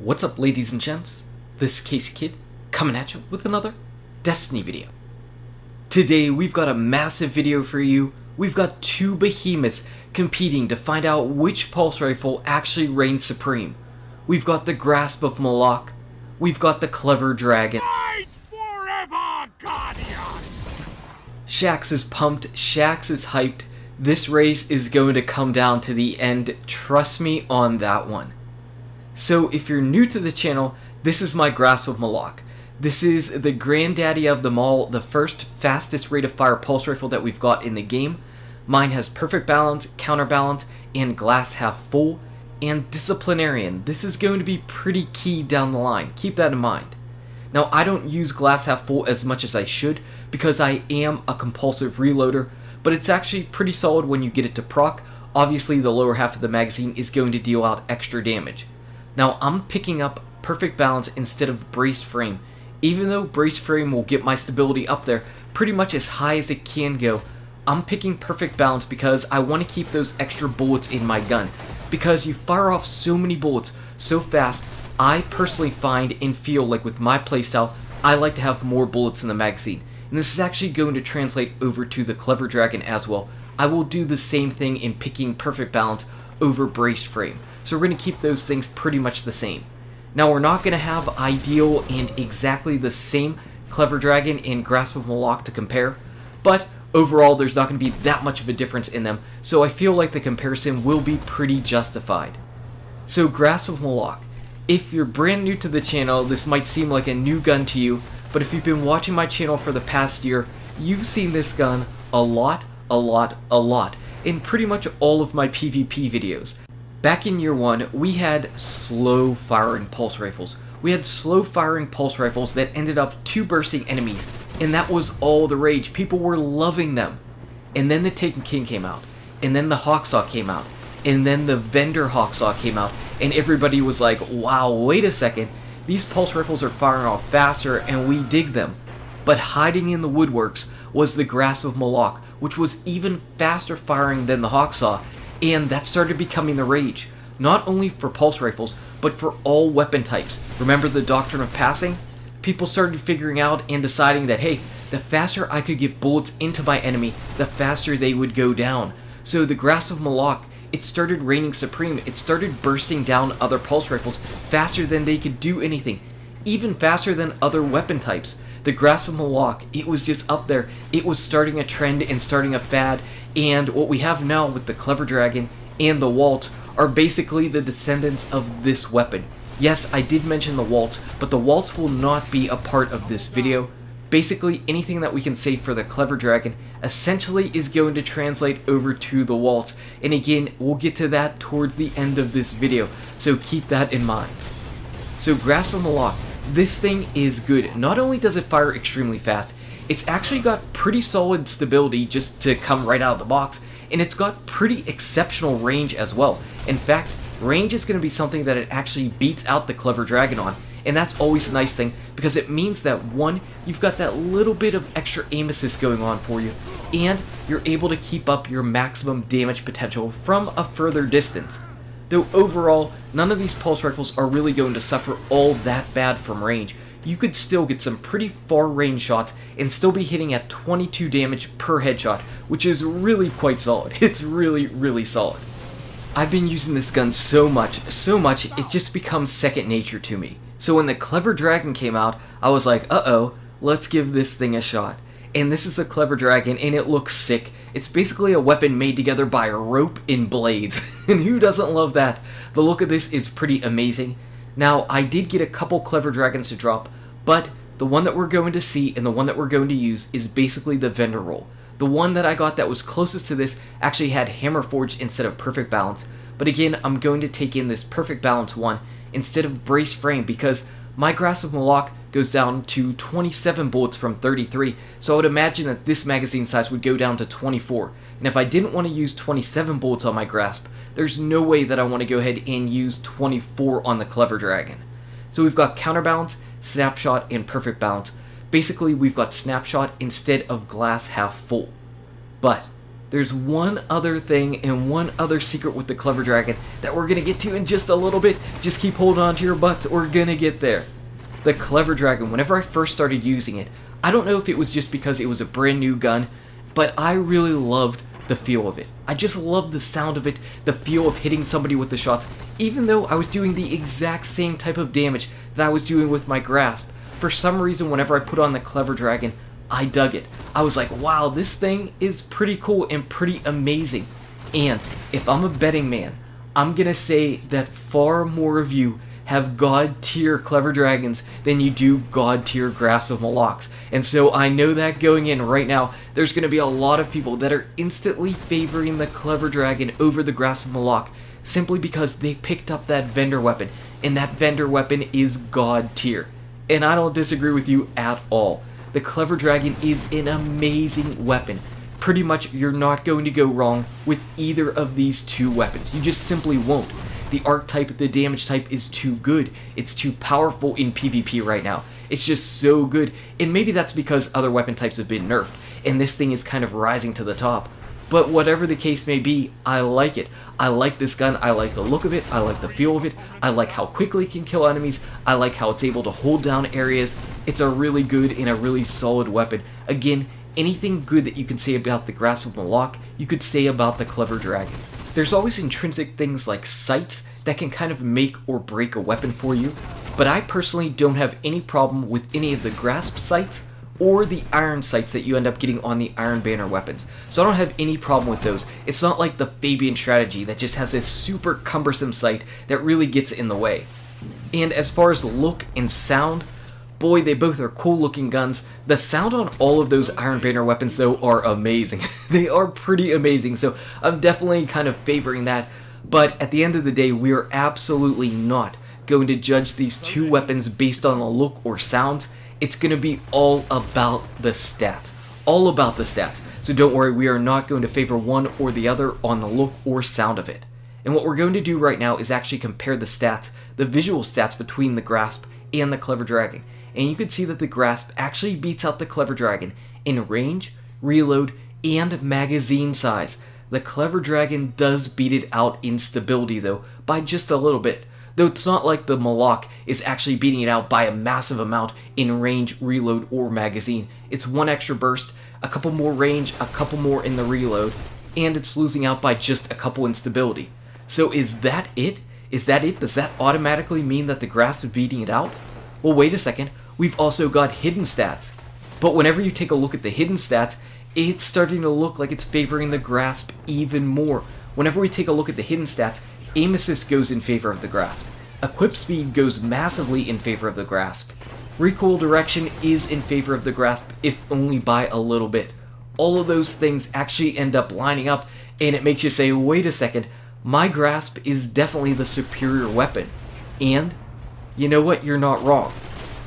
What's up, ladies and gents? This is KSigKid coming at you with another Destiny video. Today we've got a massive video for you. We've got two behemoths competing to find out which pulse rifle actually reigns supreme. We've got the Grasp of Malok. We've got the Clever Dragon. Fight forever, Guardian! Shaxx is pumped, Shaxx is hyped. This race is going to come down to the end, trust me on that one. So if you're new to the channel, this is my Grasp of Malok. This is the granddaddy of them all, the first fastest rate of fire pulse rifle that we've got in the game. Mine has perfect balance, counterbalance, and glass half full, and disciplinarian. This is going to be pretty key down the line, keep that in mind. Now I don't use glass half full as much as I should because I am a compulsive reloader, but it's actually pretty solid when you get it to proc. Obviously the lower half of the magazine is going to deal out extra damage. Now I'm picking up perfect balance instead of braced frame. Even though braced frame will get my stability up there pretty much as high as it can go, I'm picking perfect balance because I want to keep those extra bullets in my gun. Because you fire off so many bullets so fast, I personally find and feel like with my playstyle, I like to have more bullets in the magazine. And this is actually going to translate over to the Clever Dragon as well. I will do the same thing in picking perfect balance over braced frame. So we're going to keep those things pretty much the same. Now we're not going to have ideal and exactly the same Clever Dragon and Grasp of Malok to compare, but overall there's not going to be that much of a difference in them, so I feel like the comparison will be pretty justified. So Grasp of Malok. If you're brand new to the channel, this might seem like a new gun to you, but if you've been watching my channel for the past year, you've seen this gun a lot in pretty much all of my PvP videos. Back in year one, we had slow firing pulse rifles. We had slow firing pulse rifles that ended up two bursting enemies, and that was all the rage. People were loving them. And then the Taken King came out, and then the Hawksaw came out, and then the Vendor Hawksaw came out, and everybody was like, wow, wait a second, these pulse rifles are firing off faster and we dig them. But hiding in the woodworks was the Grasp of Malok, which was even faster firing than the Hawksaw, and that started becoming the rage. Not only for pulse rifles, but for all weapon types. Remember the doctrine of passing? People started figuring out and deciding that, hey, the faster I could get bullets into my enemy, the faster they would go down. So the Grasp of Malok, it started reigning supreme. It started bursting down other pulse rifles faster than they could do anything. Even faster than other weapon types. The Grasp of Malok, it was just up there. It was starting a trend and starting a fad. And what we have now with the Clever Dragon and the Waltz are basically the descendants of this weapon. Yes, I did mention the Waltz, but the Waltz will not be a part of this video. Basically, anything that we can say for the Clever Dragon essentially is going to translate over to the Waltz. And again, we'll get to that towards the end of this video, so keep that in mind. So Grasp of Malok, this thing is good. Not only does it fire extremely fast, it's actually got pretty solid stability just to come right out of the box, and it's got pretty exceptional range as well. In fact, range is going to be something that it actually beats out the Clever Dragon on, and that's always a nice thing because it means that one, you've got that little bit of extra aim assist going on for you, and you're able to keep up your maximum damage potential from a further distance. Though overall, none of these pulse rifles are really going to suffer all that bad from range. You could still get some pretty far range shots and still be hitting at 22 damage per headshot, which is really quite solid. It's really solid. I've been using this gun so much, it just becomes second nature to me. So when the Clever Dragon came out, I was like, uh-oh, let's give this thing a shot. And this is a Clever Dragon, and it looks sick. It's basically a weapon made together by a rope and blades. And who doesn't love that? The look of this is pretty amazing. Now, I did get a couple Clever Dragons to drop, but the one that we're going to see and the one that we're going to use is basically the Vendor roll. The one that I got that was closest to this actually had Hammer Forged instead of Perfect Balance, but again, I'm going to take in this Perfect Balance one instead of Brace Frame because my Grasp of Malok goes down to 27 bullets from 33, so I would imagine that this magazine size would go down to 24, and if I didn't want to use 27 bullets on my Grasp, there's no way that I want to go ahead and use 24 on the Clever Dragon. So we've got Counterbalance, Snapshot, and Perfect Balance. Basically, we've got Snapshot instead of glass half full. But there's one other thing and one other secret with the Clever Dragon that we're going to get to in just a little bit. Just keep holding on to your butts, we're going to get there. The Clever Dragon, whenever I first started using it, I don't know if it was just because it was a brand new gun, but I really loved the feel of it. I just loved the sound of it, the feel of hitting somebody with the shots, even though I was doing the exact same type of damage that I was doing with my grasp. For some reason, whenever I put on the Clever Dragon, I dug it. I was like, wow, this thing is pretty cool and pretty amazing. And if I'm a betting man, I'm gonna say that far more of you have God tier Clever Dragons than you do God tier Grasp of Maloks. And so I know that going in right now, there's going to be a lot of people that are instantly favoring the Clever Dragon over the Grasp of Malok simply because they picked up that vendor weapon, and that vendor weapon is God tier. And I don't disagree with you at all. The Clever Dragon is an amazing weapon. Pretty much you're not going to go wrong with either of these two weapons. You just simply won't. The archetype, the damage type is too good. It's too powerful in PvP right now. It's just so good. And maybe that's because other weapon types have been nerfed, and this thing is kind of rising to the top. But whatever the case may be, I like it. I like this gun. I like the look of it. I like the feel of it. I like how quickly it can kill enemies. I like how it's able to hold down areas. It's a really good and a really solid weapon. Again, anything good that you can say about the Grasp of Malok, you could say about the Clever Dragon. There's always intrinsic things like sights that can kind of make or break a weapon for you, but I personally don't have any problem with any of the grasp sights or the iron sights that you end up getting on the Iron Banner weapons. So I don't have any problem with those. It's not like the Fabian strategy that just has this super cumbersome sight that really gets in the way. And as far as look and sound, boy, they both are cool looking guns. The sound on all of those Iron Banner weapons though are amazing. They are pretty amazing, so I'm definitely kind of favoring that. But at the end of the day, we are absolutely not going to judge these two weapons based on the look or sounds. It's going to be all about the stats. All about the stats. So don't worry, we are not going to favor one or the other on the look or sound of it. And what we're going to do right now is actually compare the stats, the visual stats between the Grasp and the Clever Dragon. And you can see that the Grasp actually beats out the Clever Dragon in range, reload, and magazine size. The Clever Dragon does beat it out in stability though, by just a little bit. Though it's not like the Malok is actually beating it out by a massive amount in range, reload, or magazine. It's one extra burst, a couple more range, a couple more in the reload, and it's losing out by just a couple in stability. So is that it? Is that it? Does that automatically mean that the Grasp is beating it out? Well, wait a second. We've also got hidden stats. But whenever you take a look at the hidden stats, it's starting to look like it's favoring the Grasp even more. Whenever we take a look at the hidden stats, aim assist goes in favor of the Grasp. Equip speed goes massively in favor of the Grasp. Recoil direction is in favor of the Grasp, if only by a little bit. All of those things actually end up lining up, and it makes you say, wait a second, my Grasp is definitely the superior weapon. And, you know what, you're not wrong.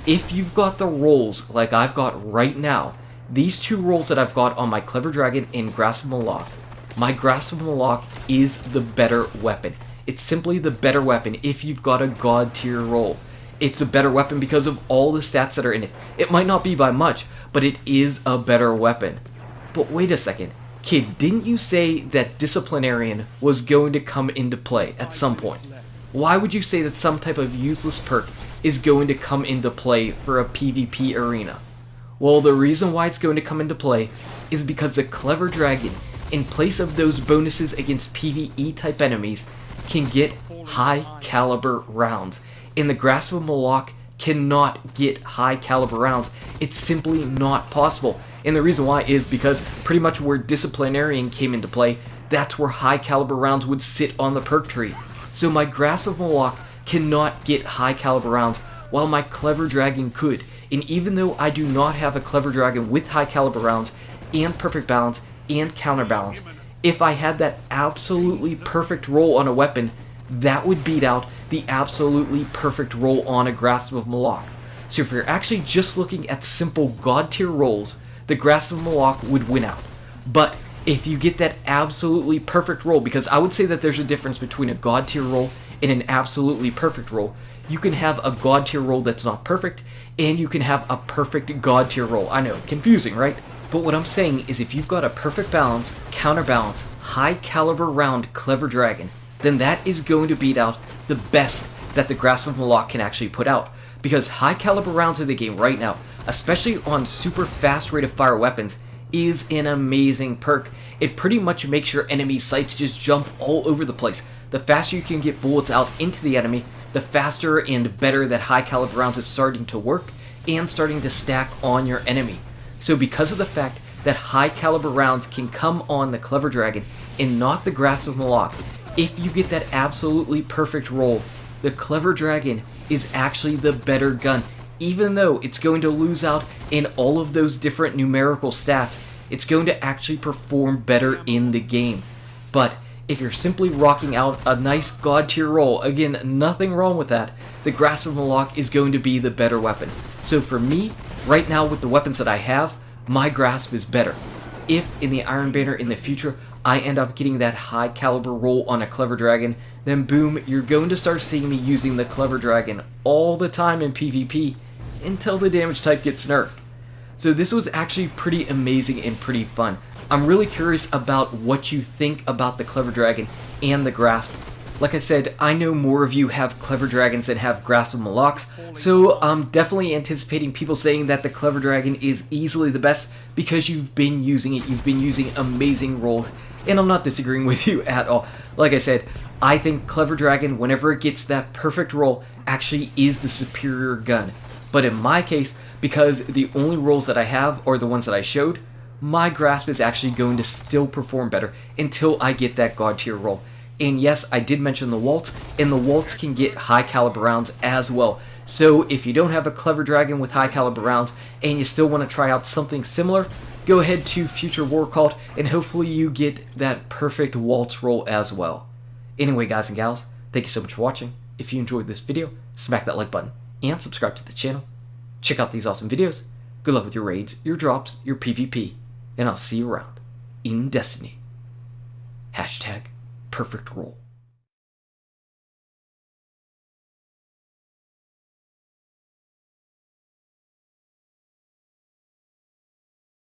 If you've got the rolls like I've got right now, these two rolls that I've got on my Clever Dragon and Grasp of Malok, my Grasp of Malok is the better weapon. It's simply the better weapon if you've got a God tier roll. It's a better weapon because of all the stats that are in it. It might not be by much, but it is a better weapon. But wait a second, kid, didn't you say that Disciplinarian was going to come into play at some point? Why would you say that some type of useless perk is going to come into play for a PvP arena? Well, the reason why it's going to come into play is because the Clever Dragon, in place of those bonuses against PvE type enemies, can get high caliber rounds. And the Grasp of Malok cannot get high caliber rounds. It's simply not possible. And the reason why is because pretty much where Disciplinarian came into play, that's where high caliber rounds would sit on the perk tree. So my Grasp of Malok cannot get high caliber rounds, while my Clever Dragon could. And even though I do not have a Clever Dragon with high caliber rounds and perfect balance and counterbalance, if I had that absolutely perfect roll on a weapon, that would beat out the absolutely perfect roll on a Grasp of Malok. So if you're actually just looking at simple God tier rolls, the Grasp of Malok would win out. But if you get that absolutely perfect roll, because I would say that there's a difference between a God tier roll and an absolutely perfect roll. You can have a God tier roll that's not perfect, and you can have a perfect God tier roll. I know, confusing, right? But what I'm saying is if you've got a perfect balance, counterbalance, high caliber round Clever Dragon, then that is going to beat out the best that the Grasp of Malok can actually put out. Because high caliber rounds in the game right now, especially on super fast rate of fire weapons, is an amazing perk. It pretty much makes your enemy sights just jump all over the place. The faster you can get bullets out into the enemy, the faster and better that high caliber rounds is starting to work and starting to stack on your enemy. So because of the fact that high caliber rounds can come on the Clever Dragon and not the Grasp of Malok, if you get that absolutely perfect roll, the Clever Dragon is actually the better gun. Even though it's going to lose out in all of those different numerical stats, it's going to actually perform better in the game. But if you're simply rocking out a nice god tier roll, again, nothing wrong with that, the Grasp of Malok is going to be the better weapon. So for me, right now with the weapons that I have, my Grasp is better. If in the Iron Banner in the future, I end up getting that high caliber roll on a Clever Dragon, then boom, you're going to start seeing me using the Clever Dragon all the time in PvP until the damage type gets nerfed. So this was actually pretty amazing and pretty fun. I'm really curious about what you think about the Clever Dragon and the Grasp. Like I said, I know more of you have Clever Dragons than have Grasp of Maloks, so I'm definitely anticipating people saying that the Clever Dragon is easily the best because you've been using it, you've been using amazing rolls, and I'm not disagreeing with you at all. Like I said, I think Clever Dragon, whenever it gets that perfect roll, actually is the superior gun. But in my case, because the only rolls that I have are the ones that I showed, my Grasp is actually going to still perform better until I get that god tier roll. And yes, I did mention the Waltz, and the Waltz can get high caliber rounds as well. So if you don't have a Clever Dragon with high caliber rounds, and you still want to try out something similar, go ahead to Future War Cult, and hopefully you get that perfect Waltz roll as well. Anyway guys and gals, thank you so much for watching. If you enjoyed this video, smack that like button, and subscribe to the channel. Check out these awesome videos. Good luck with your raids, your drops, your PvP, and I'll see you around in Destiny. #perfect roll.